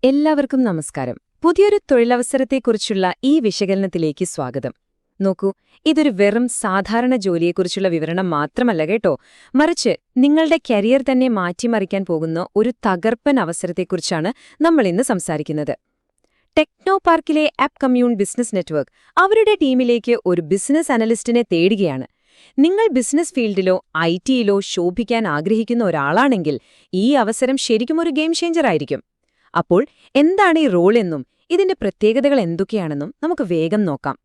എല്ലാവർക്കും നമസ്കാരം. പുതിയൊരു തൊഴിലവസരത്തെക്കുറിച്ചുള്ള ഈ വിശകലനത്തിലേക്ക് സ്വാഗതം. നോക്കൂ, ഇതൊരു വെറും സാധാരണ ജോലിയെക്കുറിച്ചുള്ള വിവരണം മാത്രമല്ല കേട്ടോ, മറിച്ച് നിങ്ങളുടെ കരിയർ തന്നെ മാറ്റിമറിക്കാൻ പോകുന്ന ഒരു തകർപ്പൻ അവസരത്തെക്കുറിച്ചാണ് നമ്മളിന്ന് സംസാരിക്കുന്നത്. ടെക്നോ പാർക്കിലെ ആപ്പ് കമ്മ്യൂൺ ബിസിനസ് നെറ്റ്വർക്ക് അവരുടെ ടീമിലേക്ക് ഒരു ബിസിനസ് അനലിസ്റ്റിനെ തേടുകയാണ്. നിങ്ങൾ ബിസിനസ് ഫീൽഡിലോ ഐ.ടിയിലോ ശോഭിക്കാൻ ആഗ്രഹിക്കുന്ന ഒരാളാണെങ്കിൽ ഈ അവസരം ശരിക്കും ഒരു ഗെയിം ചേഞ്ചറായിരിക്കും. അപ്പോൾ എന്താണ് ഈ റോൾ എന്നും ഇതിന്റെ പ്രത്യേകതകൾ എന്തൊക്കെയാണെന്നും നമുക്ക് വേഗം നോക്കാം.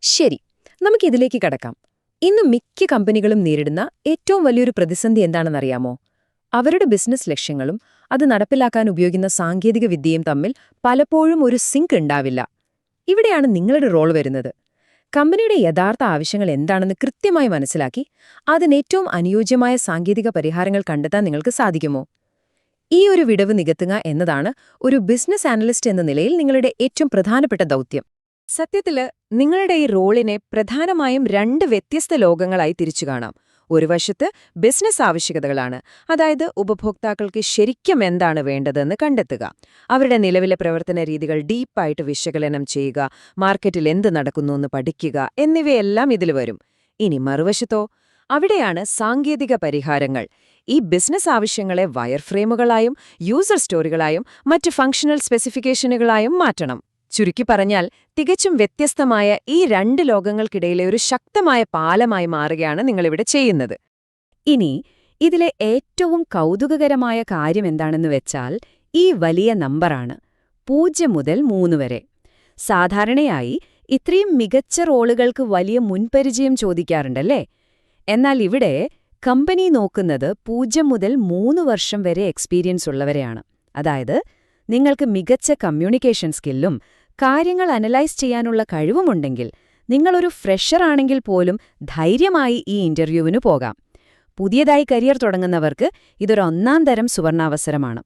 ശരി, നമുക്കിതിലേക്ക് കടക്കാം. ഇന്ന് മിക്ക കമ്പനികളും നേരിടുന്ന ഏറ്റവും വലിയൊരു പ്രതിസന്ധി എന്താണെന്നറിയാമോ? അവരുടെ ബിസിനസ് ലക്ഷ്യങ്ങളും അത് നടപ്പിലാക്കാൻ ഉപയോഗിക്കുന്ന സാങ്കേതിക വിദ്യയും തമ്മിൽ പലപ്പോഴും ഒരു സിങ്ക് ഉണ്ടാവില്ല. ഇവിടെയാണ് നിങ്ങളുടെ റോൾ വരുന്നത്. കമ്പനിയുടെ യഥാർത്ഥ ആവശ്യങ്ങൾ എന്താണെന്ന് കൃത്യമായി മനസ്സിലാക്കി അതിനേറ്റവും അനുയോജ്യമായ സാങ്കേതിക പരിഹാരങ്ങൾ കണ്ടെത്താൻ നിങ്ങൾക്ക് സാധിക്കുമോ? ഈ ഒരു വിടവ് നികത്തുക എന്നതാണ് ഒരു ബിസിനസ് അനലിസ്റ്റ് എന്ന നിലയിൽ നിങ്ങളുടെ ഏറ്റവും പ്രധാനപ്പെട്ട ദൗത്യം. സത്യത്തില് നിങ്ങളുടെ ഈ റോളിനെ പ്രധാനമായും രണ്ട് വ്യത്യസ്ത ലോകങ്ങളായി തിരിച്ചു കാണാം. ഒരു വശത്ത് ബിസിനസ് ആവശ്യകതകളാണ്, അതായത് ഉപഭോക്താക്കൾക്ക് ശരിക്കും എന്താണ് വേണ്ടതെന്ന് കണ്ടെത്തുക, അവരുടെ നിലവിലെ പ്രവർത്തന രീതികൾ ഡീപ്പായിട്ട് വിശകലനം ചെയ്യുക, മാർക്കറ്റിൽ എന്ത് നടക്കുന്നുവെന്ന് പഠിക്കുക എന്നിവയെല്ലാം ഇതിൽ വരും. ഇനി മറുവശത്തോ, അവിടെയാണ് സാങ്കേതിക പരിഹാരങ്ങൾ. ഈ ബിസിനസ് ആവശ്യങ്ങളെ വയർഫ്രെയിമുകളായും യൂസർ സ്റ്റോറികളായും മറ്റ് ഫങ്ഷണൽ സ്പെസിഫിക്കേഷനുകളായും മാറ്റണം. ചുരുക്കി പറഞ്ഞാൽ തികച്ചും വ്യത്യസ്തമായ ഈ രണ്ട് ലോകങ്ങൾക്കിടയിലെ ഒരു ശക്തമായ പാലമായി മാറുകയാണ് നിങ്ങളിവിടെ ചെയ്യുന്നത്. ഇനി ഇതിലെ ഏറ്റവും കൗതുകകരമായ കാര്യം എന്താണെന്ന് വെച്ചാൽ ഈ വലിയ നമ്പറാണ്, 0 മുതൽ 3 വരെ. സാധാരണയായി ഇത്രയും മികച്ച റോളുകൾക്ക് വലിയ മുൻപരിചയം ചോദിക്കാറുണ്ടല്ലേ? എന്നാൽ ഇവിടെ കമ്പനി നോക്കുന്നത് 0 മുതൽ 3 വർഷം വരെ എക്സ്പീരിയൻസ് ഉള്ളവരെയാണ്. അതായത് നിങ്ങൾക്ക് മികച്ച കമ്മ്യൂണിക്കേഷൻ സ്കില്ലും കാര്യങ്ങൾ അനലൈസ് ചെയ്യാനുള്ള കഴിവുമുണ്ടെങ്കിൽ നിങ്ങളൊരു ഫ്രഷർ ആണെങ്കിൽ പോലും ധൈര്യമായി ഈ ഇന്റർവ്യൂവിന് പോകാം. പുതിയതായി കരിയർ തുടങ്ങുന്നവർക്ക് ഇതൊരു ഒന്നാം തരം സുവർണാവസരമാണ്.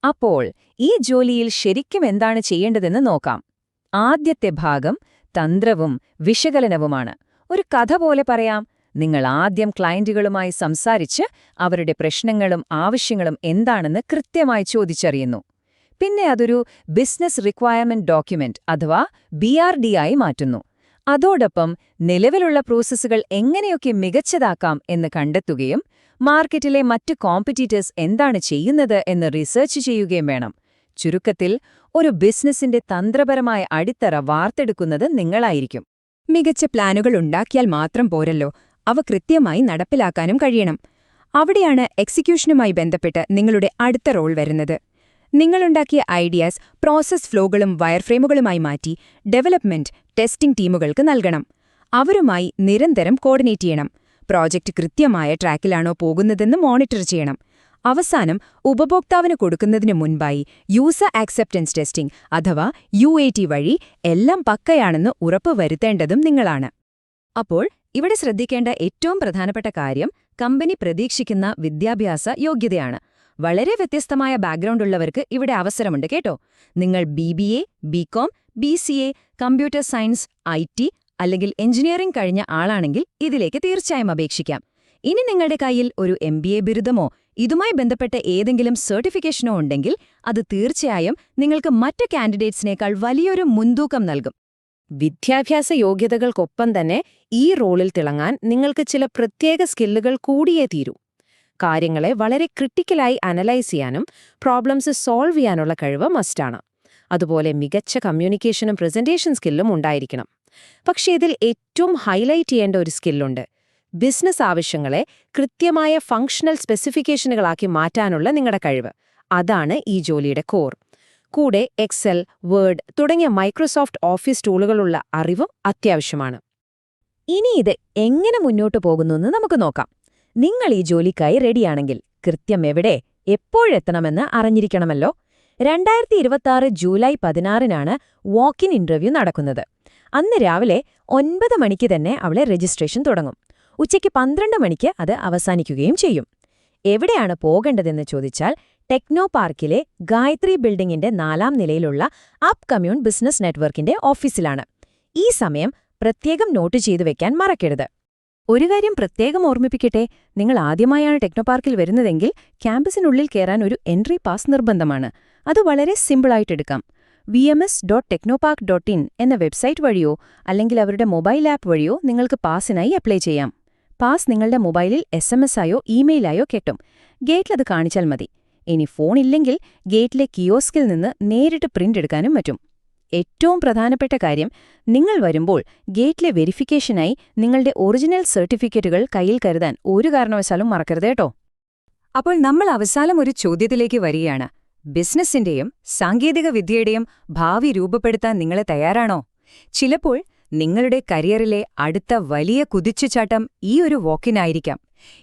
അപ്പോൾ ഈ ജോലിയിൽ ശരിക്കും എന്താണ് ചെയ്യേണ്ടതെന്ന് നോക്കാം. ആദ്യത്തെ ഭാഗം തന്ത്രവും വിശകലനവുമാണ്. ഒരു കഥ പോലെ പറയാം. നിങ്ങൾ ആദ്യം ക്ലയന്റുകളുമായി സംസാരിച്ച് അവരുടെ പ്രശ്നങ്ങളും ആവശ്യങ്ങളും എന്താണെന്ന് കൃത്യമായി ചോദിച്ചറിയുന്നു. പിന്നെ അതൊരു ബിസിനസ് റിക്വയർമെന്റ് ഡോക്യുമെന്റ് അഥവാ BRD ആയി മാറ്റുന്നു. അതോടൊപ്പം നിലവിലുള്ള പ്രോസസ്സുകൾ എങ്ങനെയൊക്കെ മികച്ചതാക്കാം എന്ന് കണ്ടെത്തുകയും മാർക്കറ്റിലെ മറ്റ് കോമ്പറ്റീറ്റേഴ്സ് എന്താണ് ചെയ്യുന്നത് എന്ന് റിസർച്ച് ചെയ്യുകയും വേണം. ചുരുക്കത്തിൽ ഒരു ബിസിനസിന്റെ തന്ത്രപരമായ അടിത്തറ വാർത്തെടുക്കുന്നത് നിങ്ങളായിരിക്കും. മികച്ച പ്ലാനുകൾ ഉണ്ടാക്കിയാൽ മാത്രം പോരല്ലോ, അവ കൃത്യമായി നടപ്പിലാക്കാനും കഴിയണം. അവിടെയാണ് എക്സിക്യൂഷനുമായി ബന്ധപ്പെട്ട് നിങ്ങളുടെ അടുത്ത റോൾ വരുന്നത്. നിങ്ങളുണ്ടാക്കിയ ഐഡിയാസ് പ്രോസസ് ഫ്ലോകളും വയർഫ്രെയിമുകളുമായി മാറ്റി ഡെവലപ്മെന്റ്, ടെസ്റ്റിംഗ് ടീമുകൾക്ക് നൽകണം. അവരുമായി നിരന്തരം കോർഡിനേറ്റ് ചെയ്യണം. പ്രോജക്റ്റ് കൃത്യമായ ട്രാക്കിലാണോ പോകുന്നതെന്ന് മോണിറ്റർ ചെയ്യണം. അവസാനം ഉപഭോക്താവിന് കൊടുക്കുന്നതിനു മുൻപായി യൂസർ ആക്സെപ്റ്റൻസ് ടെസ്റ്റിംഗ് അഥവാ UAT വഴി എല്ലാം പക്കയാണെന്ന് ഉറപ്പുവരുത്തേണ്ടതും നിങ്ങളാണ്. അപ്പോൾ ഇവിടെ ശ്രദ്ധിക്കേണ്ട ഏറ്റവും പ്രധാനപ്പെട്ട കാര്യം കമ്പനി പ്രതീക്ഷിക്കുന്ന വിദ്യാഭ്യാസ യോഗ്യതയാണ്. വളരെ വ്യത്യസ്തമായ ബാക്ക്ഗ്രൗണ്ട് ഉള്ളവർക്ക് ഇവിടെ അവസരമുണ്ട് കേട്ടോ. നിങ്ങൾ BBA, BCom, BCA, computer science, IT അല്ലെങ്കിൽ എഞ്ചിനീയറിംഗ് കഴിഞ്ഞ ആളാണെങ്കിൽ ഇതിലേക്ക് തീർച്ചയായും അപേക്ഷിക്കാം. ഇനി നിങ്ങളുടെ കയ്യിൽ ഒരു MBA ബിരുദമോ ഇതുമായി ബന്ധപ്പെട്ട ഏതെങ്കിലും സർട്ടിഫിക്കേഷനോ ഉണ്ടെങ്കിൽ അത് തീർച്ചയായും നിങ്ങൾക്ക് മറ്റ് കാൻഡിഡേറ്റ്സിനേക്കാൾ വലിയൊരു മുൻതൂക്കം നൽകും. വിദ്യാഭ്യാസ യോഗ്യതകൾക്കൊപ്പം തന്നെ ഈ റോളിൽ തിളങ്ങാൻ നിങ്ങൾക്ക് ചില പ്രത്യേക സ്കില്ലുകൾ കൂടിയേ തീരൂ. കാര്യങ്ങളെ വളരെ ക്രിട്ടിക്കലായി അനലൈസ് ചെയ്യാനും പ്രോബ്ലംസ് സോൾവ് ചെയ്യാനുള്ള കഴിവ് മസ്റ്റാണ്. അതുപോലെ മികച്ച കമ്മ്യൂണിക്കേഷനും പ്രസന്റേഷൻ സ്കില്ലും ഉണ്ടായിരിക്കണം. പക്ഷേ ഇതിൽ ഏറ്റവും ഹൈലൈറ്റ് ചെയ്യേണ്ട ഒരു സ്കില്ലുണ്ട്. ബിസിനസ് ആവശ്യങ്ങളെ കൃത്യമായ ഫങ്ഷണൽ സ്പെസിഫിക്കേഷനുകളാക്കി മാറ്റാനുള്ള നിങ്ങളുടെ കഴിവ്. അതാണ് ഈ ജോലിയുടെ കോർ. കൂടെ എക്സൽ, വേർഡ് തുടങ്ങിയ മൈക്രോസോഫ്റ്റ് ഓഫീസ് ടൂളുകളുള്ള അറിവും അത്യാവശ്യമാണ്. ഇനി ഇത് എങ്ങനെ മുന്നോട്ടു പോകുന്നുവെന്ന് നമുക്ക് നോക്കാം. നിങ്ങൾ ഈ ജോലിക്കായി റെഡിയാണെങ്കിൽ കൃത്യം എവിടെ, എപ്പോഴെത്തണമെന്ന് അറിഞ്ഞിരിക്കണമല്ലോ. 2026 ജൂലൈ 16-നാണ് വാക്ക്-ഇൻ ഇന്റർവ്യൂ നടക്കുന്നത്. അന്ന് രാവിലെ 9 മണിക്ക് തന്നെ അവളെ രജിസ്ട്രേഷൻ തുടങ്ങും. ഉച്ചയ്ക്ക് 12 മണിക്ക് അത് അവസാനിക്കുകയും ചെയ്യും. എവിടെയാണ് പോകേണ്ടതെന്ന് ചോദിച്ചാൽ ടെക്നോ പാർക്കിലെ ഗായത്രി ബിൽഡിംഗിന്റെ 4-ാം നിലയിലുള്ള ആപ്പ് കമ്മ്യൂൺ ബിസിനസ് നെറ്റ്വർക്കിന്റെ ഓഫീസിലാണ്. ഈ സമയം പ്രത്യേകം നോട്ട് ചെയ്തു വെക്കാൻ മറക്കരുത്. ഒരു കാര്യം പ്രത്യേകം ഓർമ്മിപ്പിക്കട്ടെ, നിങ്ങൾ ആദ്യമായാണ് ടെക്നോപാർക്കിൽ വരുന്നതെങ്കിൽ ക്യാമ്പസിനുള്ളിൽ കയറാൻ ഒരു എൻട്രി പാസ് നിർബന്ധമാണ്. അത് വളരെ സിമ്പിളായിട്ടെടുക്കാം. vms.technopark.in എന്ന വെബ്സൈറ്റ് വഴിയോ അല്ലെങ്കിൽ അവരുടെ മൊബൈൽ ആപ്പ് വഴിയോ നിങ്ങൾക്ക് പാസിനായി അപ്ലൈ ചെയ്യാം. പാസ് നിങ്ങളുടെ മൊബൈലിൽ SMS ആയോ ഇമെയിലായോ കിട്ടും. ഗേറ്റിലത് കാണിച്ചാൽ മതി. ഇനി ഫോണില്ലെങ്കിൽ ഗേറ്റിലെ കിയോസ്കിൽ നിന്ന് നേരിട്ട് പ്രിന്റ് എടുക്കാനും പറ്റും. ഏറ്റവും പ്രധാനപ്പെട്ട കാര്യം, നിങ്ങൾ വരുമ്പോൾ ഗേറ്റിലെ വെരിഫിക്കേഷനായി നിങ്ങളുടെ ഒറിജിനൽ സർട്ടിഫിക്കറ്റുകൾ കയ്യിൽ കരുതാൻ ഒരു കാരണവശാലും മറക്കരുത് കേട്ടോ. അപ്പോൾ നമ്മൾ അവസാനം ഒരു ചോദ്യത്തിലേക്ക് വരികയാണ്. ബിസിനസ്സിന്റെയും സാങ്കേതിക വിദ്യയുടെയും ഭാവി രൂപപ്പെടുത്താൻ നിങ്ങൾ തയ്യാറാണോ? ചിലപ്പോൾ നിങ്ങളുടെ കരിയറിലെ അടുത്ത വലിയ കുതിച്ചുചാട്ടം ഈ ഒരു വാക്കിനായിരിക്കാം.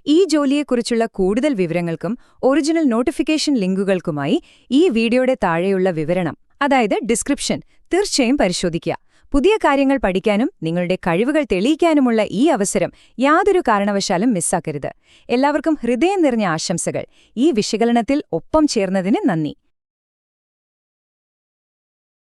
ഈ ജോലിയെക്കുറിച്ചുള്ള കൂടുതൽ വിവരങ്ങൾക്കും ഒറിജിനൽ നോട്ടിഫിക്കേഷൻ ലിങ്കുകൾക്കുമായി ഈ വീഡിയോയുടെ താഴെയുള്ള വിവരണം, അതായത് ഡിസ്ക്രിപ്ഷൻ, തീർച്ചയായും പരിശോധിക്കുക. പുതിയ കാര്യങ്ങൾ പഠിക്കാനും നിങ്ങളുടെ കഴിവുകൾ തെളിയിക്കാനുമുള്ള ഈ അവസരം യാതൊരു കാരണവശാലും മിസ്സാക്കരുത്. എല്ലാവർക്കും ഹൃദയം നിറഞ്ഞ ആശംസകൾ. ഈ വിശകലനത്തിൽ ഒപ്പം ചേർന്നതിന് നന്ദി.